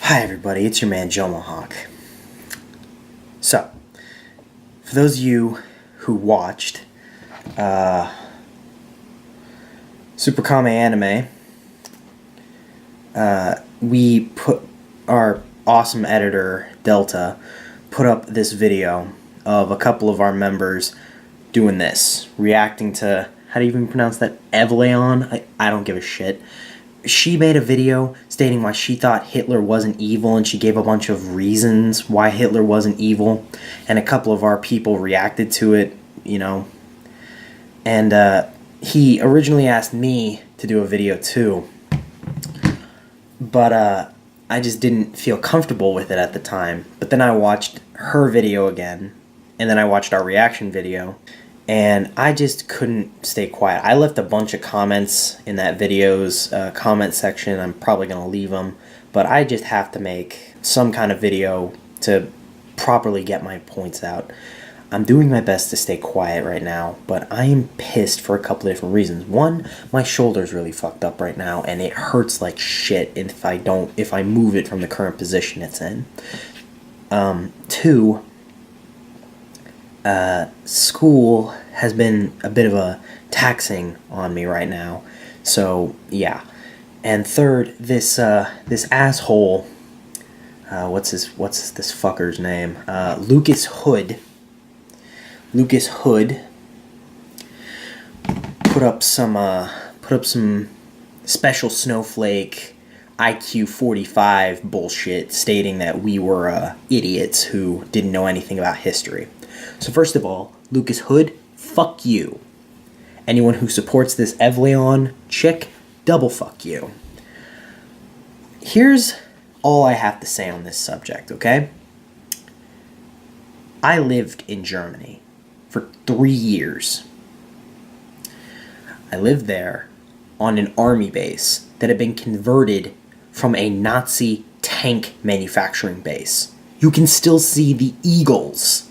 Hi everybody, it's your man Jomahawk. So, for those of you who watched Super Kame Anime, we put our awesome editor Delta put up this video of a couple of our members doing this, reacting to, how do you even pronounce that, Evalion? I don't give a shit. She made a video stating why she thought Hitler wasn't evil, and she gave a bunch of reasons why Hitler wasn't evil, and a couple of our people reacted to it, you know. And he originally asked me to do a video too, but I just didn't feel comfortable with it at the time. But then I watched her video again, and then I watched our reaction video, and I just couldn't stay quiet. I left a bunch of comments in that video's comment section. I'm probably going to leave them, but I just have to make some kind of video to properly get my points out. I'm doing my best to stay quiet right now, but I am pissed for a couple of different reasons. One, my shoulder's really fucked up right now, and it hurts like shit if I move it from the current position it's in. Two, school has been a bit of a taxing on me right now, so yeah. And third, this asshole, what's this fucker's name? Lucas Hood put up some special snowflake IQ 45 bullshit stating that we were idiots who didn't know anything about history. So first of all, Lucas Hood, fuck you. Anyone who supports this Evalion chick, double fuck you. Here's all I have to say on this subject, okay? I lived in Germany for 3 years. I lived there on an army base that had been converted from a Nazi tank manufacturing base. You can still see the eagles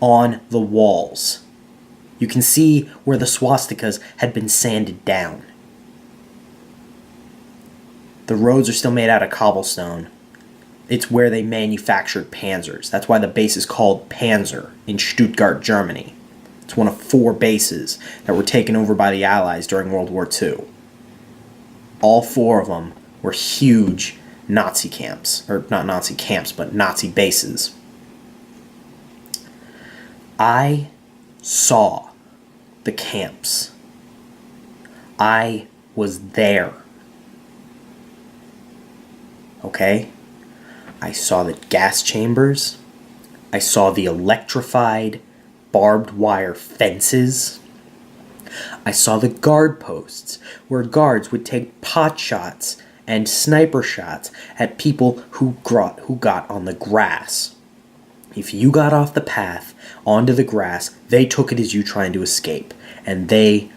on the walls. You can see where the swastikas had been sanded down. The roads are still made out of cobblestone. It's where they manufactured panzers. That's why the base is called Panzer in Stuttgart, Germany. It's one of 4 bases that were taken over by the Allies during World War II. All 4 of them were huge Nazi camps. Or not Nazi camps, but Nazi bases. I saw the camps. I was there. Okay? I saw the gas chambers. I saw the electrified barbed wire fences. I saw the guard posts where guards would take pot shots and sniper shots at people who got on the grass. If you got off the path onto the grass, they took it as you trying to escape, and they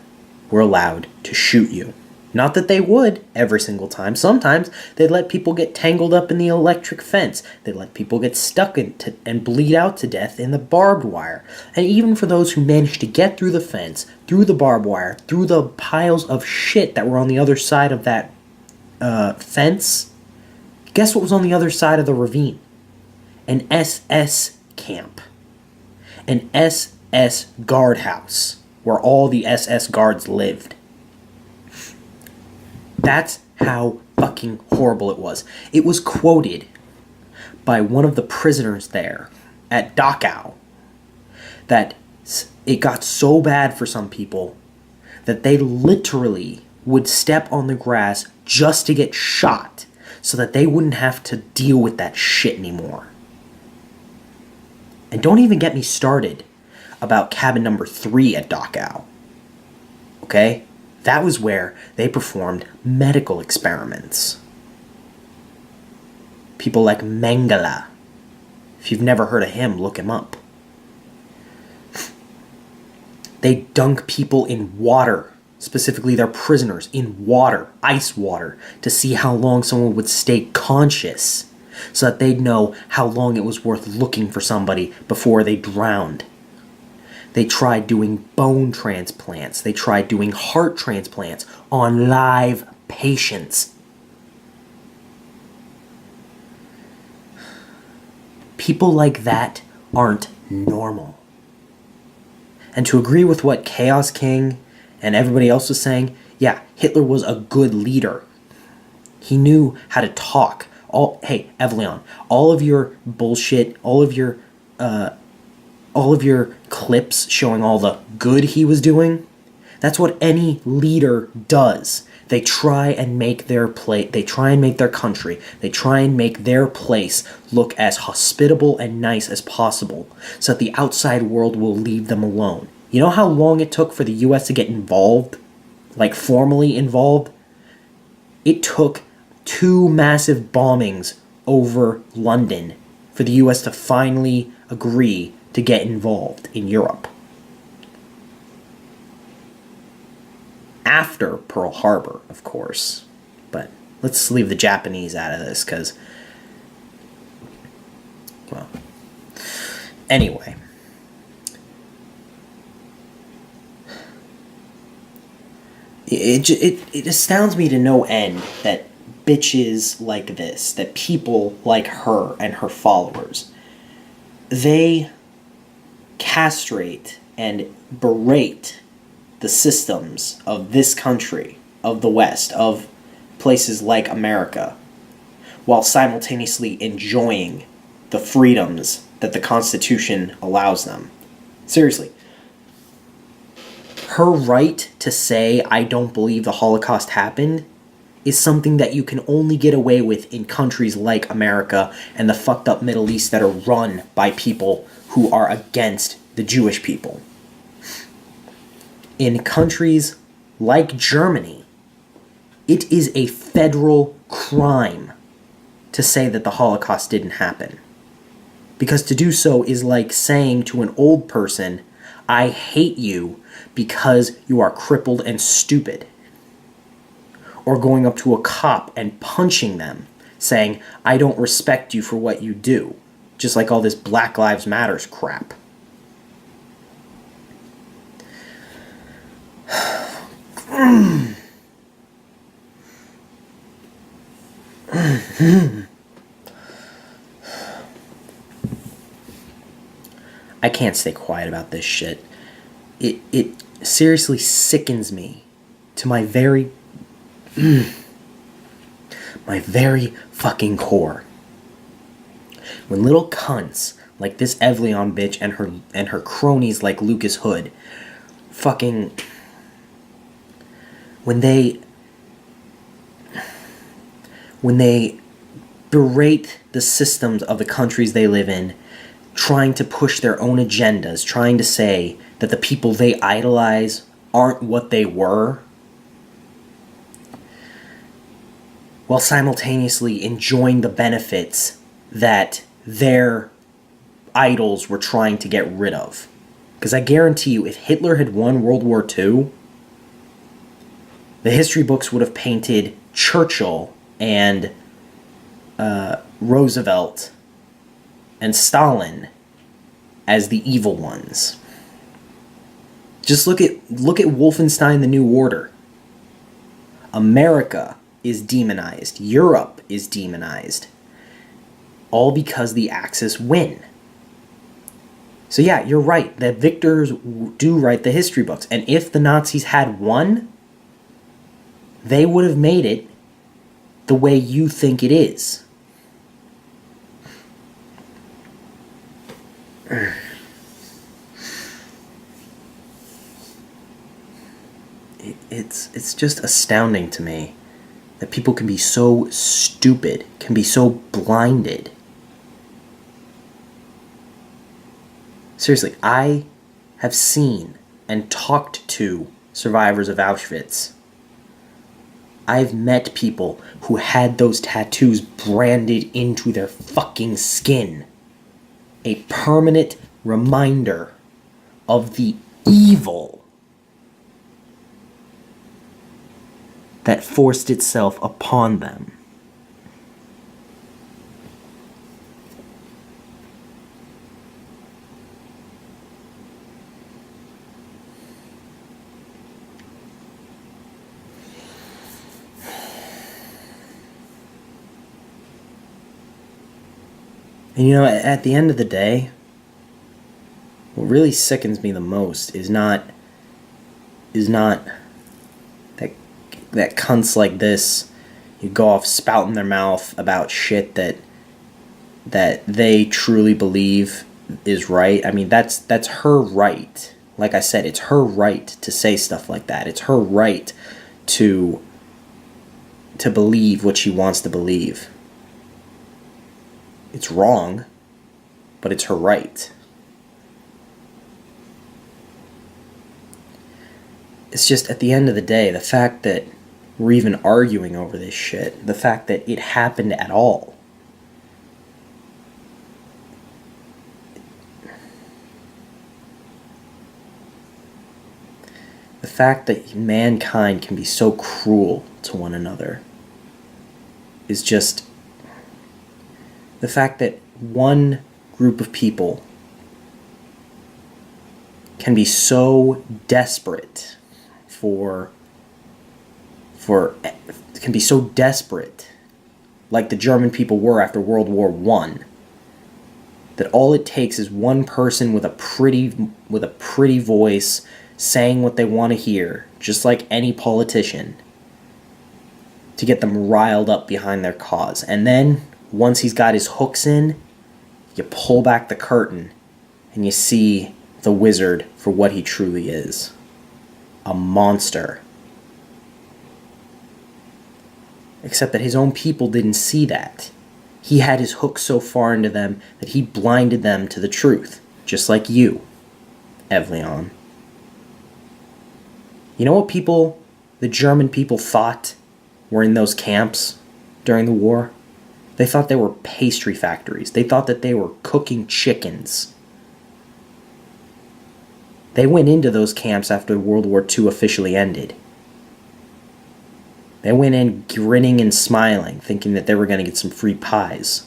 were allowed to shoot you. Not that they would every single time. Sometimes they'd let people get tangled up in the electric fence. They'd let people get stuck and bleed out to death in the barbed wire. And even for those who managed to get through the fence, through the barbed wire, through the piles of shit that were on the other side of that fence, guess what was on the other side of the ravine? An SS camp. An SS guardhouse where all the SS guards lived. That's how fucking horrible it was. It was quoted by one of the prisoners there at Dachau that it got so bad for some people that they literally would step on the grass just to get shot so that they wouldn't have to deal with that shit anymore. And don't even get me started about cabin number 3 at Dachau. Okay? That was where they performed medical experiments. People like Mengele. If you've never heard of him, look him up. They dunk people in water, specifically their prisoners, in water, ice water, to see how long someone would stay conscious, so that they'd know how long it was worth looking for somebody before they drowned. They tried doing bone transplants. They tried doing heart transplants on live patients. People like that aren't normal. And to agree with what Chaos King and everybody else was saying, yeah, Hitler was a good leader. He knew how to talk. Hey, Evalion, all of your bullshit, all of your clips showing all the good he was doing, that's what any leader does. They try and make their country, they try and make their place look as hospitable and nice as possible so that the outside world will leave them alone. You know how long it took for the US to get involved? Like formally involved? It took 2 massive bombings over London for the US to finally agree to get involved in Europe. After Pearl Harbor, of course. But let's leave the Japanese out of this, because, well, anyway. It astounds me to no end that bitches like this, that people like her and her followers, they castrate and berate the systems of this country, of the West, of places like America, while simultaneously enjoying the freedoms that the Constitution allows them. Seriously. Her right to say, I don't believe the Holocaust happened, is something that you can only get away with in countries like America and the fucked up Middle East that are run by people who are against the Jewish people. In countries like Germany, it is a federal crime to say that the Holocaust didn't happen. Because to do so is like saying to an old person, I hate you because you are crippled and stupid. Or going up to a cop and punching them, saying, I don't respect you for what you do. Just like all this Black Lives Matters crap. I can't stay quiet about this shit. It seriously sickens me to my very fucking core. When little cunts like this Evalion bitch and her cronies like Lucas Hood fucking when they berate the systems of the countries they live in, trying to push their own agendas, trying to say that the people they idolize aren't what they were, while simultaneously enjoying the benefits that their idols were trying to get rid of. Because I guarantee you, if Hitler had won World War II, the history books would have painted Churchill and Roosevelt and Stalin as the evil ones. Just look at Wolfenstein: The New Order. America is demonized. Europe is demonized. All because the Axis win. So yeah, you're right. The victors do write the history books. And if the Nazis had won, they would have made it the way you think it is. It's just astounding to me that people can be so stupid, can be so blinded. Seriously, I have seen and talked to survivors of Auschwitz. I've met people who had those tattoos branded into their fucking skin. A permanent reminder of the evil that forced itself upon them. And you know, at the end of the day, what really sickens me the most is not that cunts like this you go off spouting their mouth about shit that they truly believe is right. I mean, that's her right. Like I said, it's her right to say stuff like that. It's her right to believe what she wants to believe. It's wrong, but it's her right. It's just, at the end of the day, the fact that we're even arguing over this shit, the fact that it happened at all, the fact that mankind can be so cruel to one another is just, the fact that one group of people can be so desperate can be so desperate, like the German people were after World War I, that all it takes is one person with a pretty voice saying what they want to hear, just like any politician, to get them riled up behind their cause. And then, once he's got his hooks in, you pull back the curtain and you see the wizard for what he truly is. A monster. Except that his own people didn't see that. He had his hook so far into them that he blinded them to the truth. Just like you, Evalion. You know what the German people thought were in those camps during the war? They thought they were pastry factories. They thought that they were cooking chickens. They went into those camps after World War II officially ended. They went in grinning and smiling, thinking that they were going to get some free pies.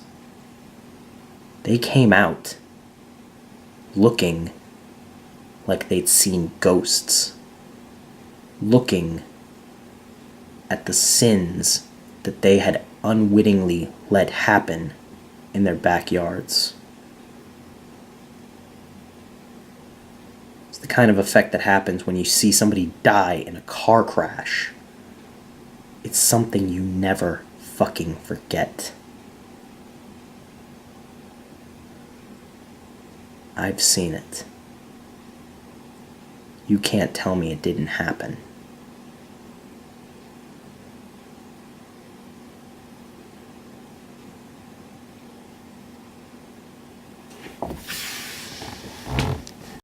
They came out looking like they'd seen ghosts. Looking at the sins that they had unwittingly let happen in their backyards. It's the kind of effect that happens when you see somebody die in a car crash. It's something you never fucking forget. I've seen it. You can't tell me it didn't happen.